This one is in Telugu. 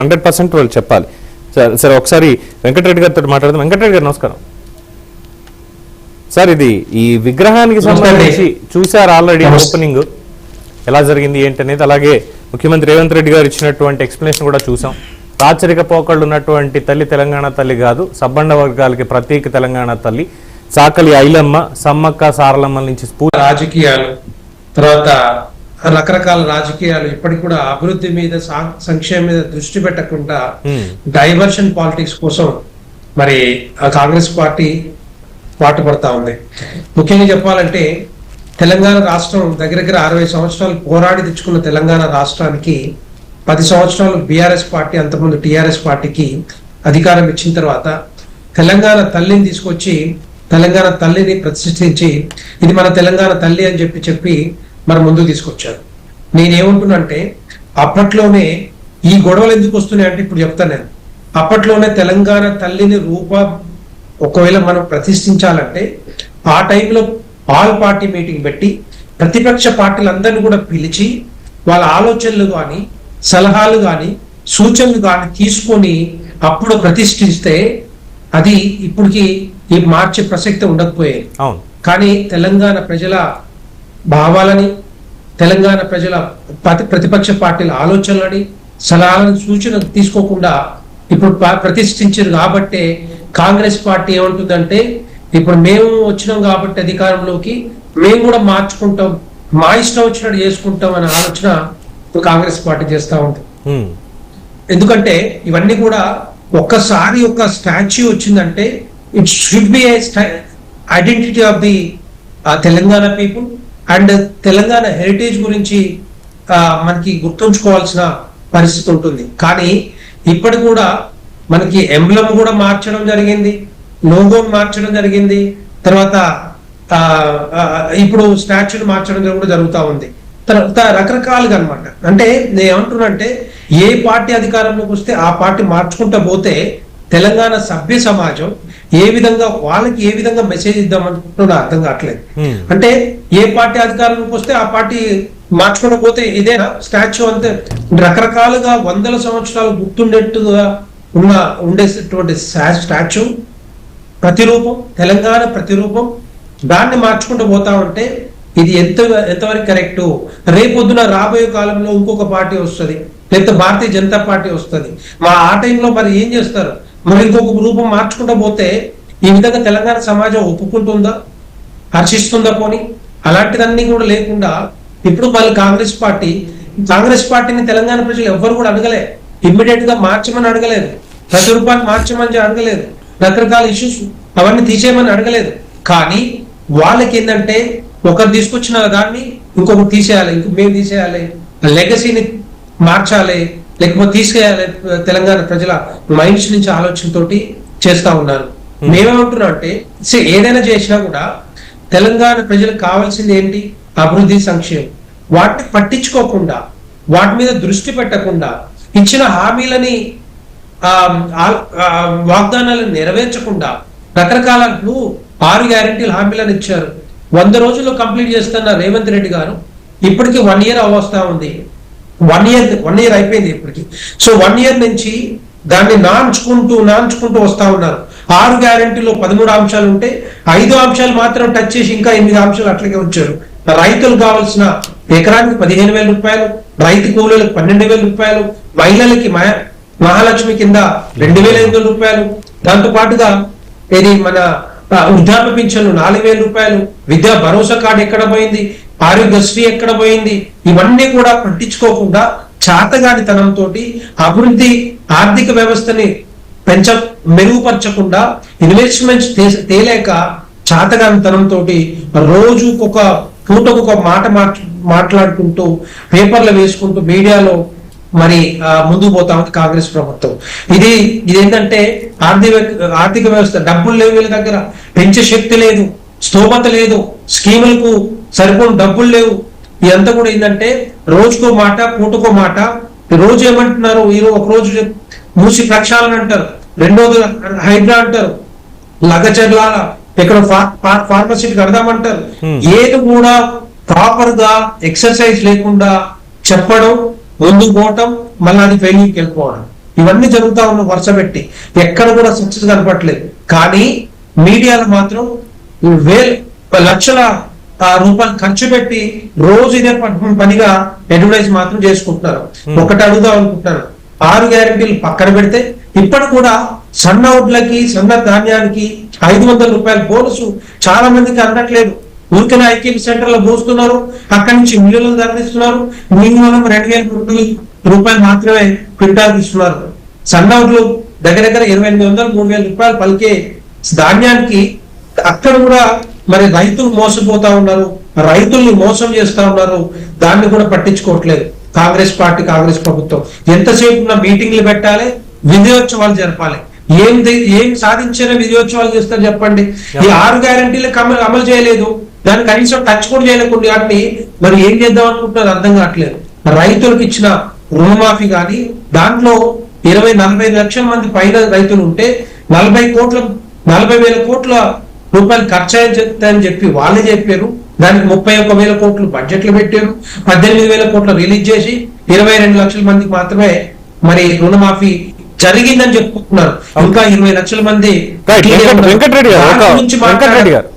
100% వాళ్ళు చెప్పాలి. సరే ఒకసారి వెంకటరెడ్డి గారితో మాట్లాడదాం. వెంకటరెడ్డి గారు నమస్కారం సార్. ఇది ఈ విగ్రహానికి సంబంధించి చూసారు ఆల్రెడీ ఓపెనింగ్ ఎలా జరిగింది ఏంటనేది, అలాగే ముఖ్యమంత్రి రేవంత్ రెడ్డి గారు ఇచ్చినటువంటి ఎక్స్ప్లెనేషన్ కూడా చూసాం. రాచరిక పోకళ్ళు ఉన్నటువంటి తల్లి తెలంగాణ తల్లి కాదు, సబ్బండ వర్గాలకి ప్రత్యేక తెలంగాణ తల్లి, సాకలి ఐలమ్మ, సమ్మక్క సారలమ్మ నుంచి రాజకీయాలు, తర్వాత రకరకాల రాజకీయాలు ఇప్పటికి కూడా అభివృద్ధి మీద సంక్షేమం మీద దృష్టి పెట్టకుండా డైవర్షన్ పాలిటిక్స్ కోసం మరి కాంగ్రెస్ పార్టీ పాటుపడతా ఉంది. ముఖ్యంగా చెప్పాలంటే తెలంగాణ రాష్ట్రం దగ్గర 60 సంవత్సరాలు పోరాడి తెచ్చుకున్న తెలంగాణ రాష్ట్రానికి 10 సంవత్సరాలు బీఆర్ఎస్ పార్టీ, అంతకుముందు టీఆర్ఎస్ పార్టీకి అధికారం ఇచ్చిన తర్వాత తెలంగాణ తల్లిని తీసుకొచ్చి తెలంగాణ తల్లిని ప్రతిష్ఠించి ఇది మన తెలంగాణ తల్లి అని చెప్పి మన ముందుకు తీసుకొచ్చారు. నేనేమంటున్నానంటే అప్పట్లోనే ఈ గొడవలు ఎందుకు వస్తున్నాయి అంటే ఇప్పుడు చెప్తాను నేను. అప్పట్లోనే తెలంగాణ తల్లిని ఒకవేళ మనం ప్రతిష్ఠించాలంటే ఆ టైంలో ఆల్ పార్టీ మీటింగ్ పెట్టి ప్రతిపక్ష పార్టీలందరినీ కూడా పిలిచి వాళ్ళ ఆలోచనలు కానీ సలహాలు కానీ సూచనలు కానీ తీసుకొని అప్పుడు ప్రతిష్ఠిస్తే అది ఇప్పటికి ఈ మార్చే ప్రసక్తి ఉండకపోయేది. కానీ తెలంగాణ ప్రజల భావాలని, తెలంగాణ ప్రజల ప్రతిపక్ష పార్టీల ఆలోచనలని సలహాలను సూచనలు తీసుకోకుండా ఇప్పుడు ప్రతిష్ఠించారు. కాబట్టే కాంగ్రెస్ పార్టీ ఏమంటుందంటే ఇప్పుడు మేము వచ్చినాం కాబట్టి అధికారంలోకి మేము కూడా మార్చుకుంటాం, మా ఇష్టం వచ్చినట్టు చేసుకుంటాం అనే ఆలోచన ఇప్పుడు కాంగ్రెస్ పార్టీ చేస్తూ ఉంటుంది. ఎందుకంటే ఇవన్నీ కూడా ఒక్కసారి ఒక స్టాచ్యూ వచ్చిందంటే it should be identity of the Telangana people and Telangana heritage గురించి మనకి గుర్తుంచుకోవాల్సిన పరిస్థితి ఉంటుంది. కానీ ఇప్పటి కూడా మనకి ఎంబ్లమ్ కూడా మార్చడం జరిగింది, లోగో మార్చడం జరిగింది, తర్వాత ఇప్పుడు స్టాచ్యూని మార్చడం కూడా జరుగుతూ ఉంది. తర్వాత రకరకాలుగా అనమాట. అంటే నేను ఏమంటున్నా అంటే ఏ పార్టీ అధికారంలోకి వస్తే ఆ పార్టీ మార్చుకుంటా పోతే తెలంగాణ సభ్య సమాజం వాళ్ళకి ఏ విధంగా మెసేజ్ ఇద్దామనుకుంటున్నా అర్థం కావట్లేదు. అంటే ఏ పార్టీ అధికారంలోకి వస్తే ఆ పార్టీ మార్చుకుంటూ పోతే ఇదేనా స్టాచ్యూ? అంతే రకరకాలుగా 100 సంవత్సరాలు గుర్తుండేట్టుగా ఉండేటువంటి స్టాచ్యూ ప్రతిరూపం, తెలంగాణ ప్రతిరూపం, దాన్ని మార్చుకుంటూ పోతా ఉంటే ఇది ఎంతవరకు కరెక్టు? రేపొద్దున రాబోయే కాలంలో ఇంకొక పార్టీ వస్తుంది, లేకపోతే భారతీయ జనతా పార్టీ వస్తుంది. ఆ టైంలో మరి ఏం చేస్తారు? మరి ఇంకొక రూపం మార్చుకుంటూ పోతే ఈ విధంగా తెలంగాణ సమాజం ఒప్పుకుంటుందా, హర్షిస్తుందా? పోనీ అలాంటిదన్నీ కూడా లేకుండా ఇప్పుడు వాళ్ళు కాంగ్రెస్ పార్టీని తెలంగాణ ప్రజలు ఎవ్వరు కూడా అడగలే, ఇమ్మీడియట్ గా మార్చమని అడగలేదు, ప్రతిరూపాన్ని మార్చమని అడగలేదు, రకరకాల ఇష్యూస్ అవన్నీ తీసేయమని అడగలేదు. కానీ వాళ్ళకి ఏంటంటే ఒకరు తీసుకొచ్చిన దాన్ని ఇంకొకరు తీసేయాలి, మేము తీసేయాలి, లెగసీని మార్చాలి, లేకపోతే తీసుకెయాలి. తెలంగాణ ప్రజల మైండ్స్ నుంచి ఆలోచనతోటి చేస్తా ఉన్నారు. మేమేమంటున్నాం అంటే ఏదైనా చేసినా కూడా తెలంగాణ ప్రజలకు కావాల్సింది ఏంటి? అభివృద్ధి, సంక్షేమం. వాటిని పట్టించుకోకుండా, వాటి మీద దృష్టి పెట్టకుండా, ఇచ్చిన హామీలని వాగ్దానాలను నెరవేర్చకుండా రకరకాల 6 గ్యారెంటీలు హామీలను ఇచ్చారు. 100 రోజుల్లో కంప్లీట్ చేస్తున్న రేవంత్ రెడ్డి గారు ఇప్పటికి 1 year అవస్థ ఉంది. 1 year అయిపోయింది ఇప్పటికి. సో 1 year నుంచి దాన్ని నాంచుకుంటూ వస్తా ఉన్నారు. 6 గ్యారెంటీలో 13 అంశాలు ఉంటే 5 అంశాలు మాత్రం టచ్ చేసి ఇంకా 8 అంశాలు అట్లాగే వచ్చారు. రైతులకు కావాల్సిన ఎకరానికి 15,000 రూపాయలు, రైతు కూలీలకు 12,000 రూపాయలు, మహిళలకి మహాలక్ష్మి కింద 2,500 రూపాయలు, దాంతో పాటుగా ఇది మన వృద్ధాప్య పింఛన్లు 4,000 రూపాయలు, విద్యా భరోసా కార్డు ఎక్కడ పోయింది, ఆరోగ్యశ్రీ ఎక్కడ పోయింది, ఇవన్నీ కూడా పట్టించుకోకుండా చాతగానితనంతో అభివృద్ధి ఆర్థిక వ్యవస్థని మెరుగుపరచకుండా ఇన్వెస్ట్మెంట్స్ తేలేక చాతగానితనంతో రోజుకొక పూటకొక మాట మాట్లాడుకుంటూ పేపర్లు వేసుకుంటూ మీడియాలో మరి ముందుకు పోతా ఉంది కాంగ్రెస్ ప్రభుత్వం. ఇదేంటంటే ఆర్థిక వ్యవస్థ, డబ్బులు లేవు వీళ్ళ దగ్గర, పెంచే శక్తి లేదు, స్తోమత లేదు, స్కీములకు సరిపోని డబ్బులు లేవు. ఇదంతా కూడా ఏంటంటే రోజుకో మాట, పూటకో మాట. రోజు ఏమంటున్నారు? ఒక రోజు మూసి ప్రక్షాళన అంటారు, రెండోది హైడ్రా అంటారు, లగచర్ల ఇక్కడ ఫార్మసీకి కడదామంటారు. ఏది కూడా ప్రాపర్ గా ఎక్సర్సైజ్ లేకుండా చెప్పడం, ముందుకు పోవటం, మళ్ళీ అది ఫెయిల్యూర్కి వెళ్ళిపోవడం. ఇవన్నీ జరుగుతా ఉన్న వరుస పెట్టి ఎక్కడ కూడా సక్సెస్ కనపడలేదు. కానీ మీడియాలో మాత్రం లక్షల రూపాయలు ఖర్చు పెట్టి రోజు ఇదే పనిగా అడ్వర్టైజ్ మాత్రం చేసుకుంటున్నారు. ఒకటి అడుగుదాం అనుకుంటున్నాను, 6 గ్యారెంటీలు పక్కన పెడితే ఇప్పటి కూడా సన్న వడ్లకి సన్న ధాన్యానికి 500 రూపాయల బోనసు చాలా మందికి అందట్లేదు. ఊరికనే ఐక్యం సెంటర్ లో పోస్తున్నారు, అక్కడి నుంచి మిల్లులను తరలిస్తున్నారు. మినిమం 2,000 రూపాయలు మాత్రమే క్వింటాల్ ఇస్తున్నారు. సన్న వడ్లు దగ్గర 2,800 3,000 రూపాయలు పలికే ధాన్యానికి అక్కడ కూడా మరి రైతులు మోసపోతా ఉన్నారు, రైతుల్ని మోసం చేస్తా ఉన్నారు. దాన్ని కూడా పట్టించుకోవట్లేదు కాంగ్రెస్ పార్టీ, కాంగ్రెస్ ప్రభుత్వం. ఎంతసేపు ఉన్న మీటింగ్లు పెట్టాలి, విజయోత్సవాలు జరపాలి. ఏం సాధించిన విజయోత్సవాలు చేస్తారు చెప్పండి? ఈ 6 గ్యారెంటీలకు అమలు చేయలేదు, దాన్ని కనీసం టచ్ కూడా చేయలేకుండా వాటిని మరి ఏం చేద్దాం అనుకుంటున్నారు అర్థం కావట్లేదు. రైతులకు ఇచ్చిన రుణమాఫీ కానీ దాంట్లో 20-40 లక్షల మంది పైన రైతులు ఉంటే 40,000 కోట్ల రూపాయలు ఖర్చు అని చెప్పి వాళ్ళే చెప్పారు. దానికి 31,000 కోట్లు బడ్జెట్లు పెట్టారు, 18,000 కోట్లు రిలీజ్ చేసి 22 లక్షల మందికి మాత్రమే మరి రుణమాఫీ జరిగిందని చెప్పుకుంటున్నారు. ఇంకా 20 లక్షల మంది వెంకటరెడ్డి గారు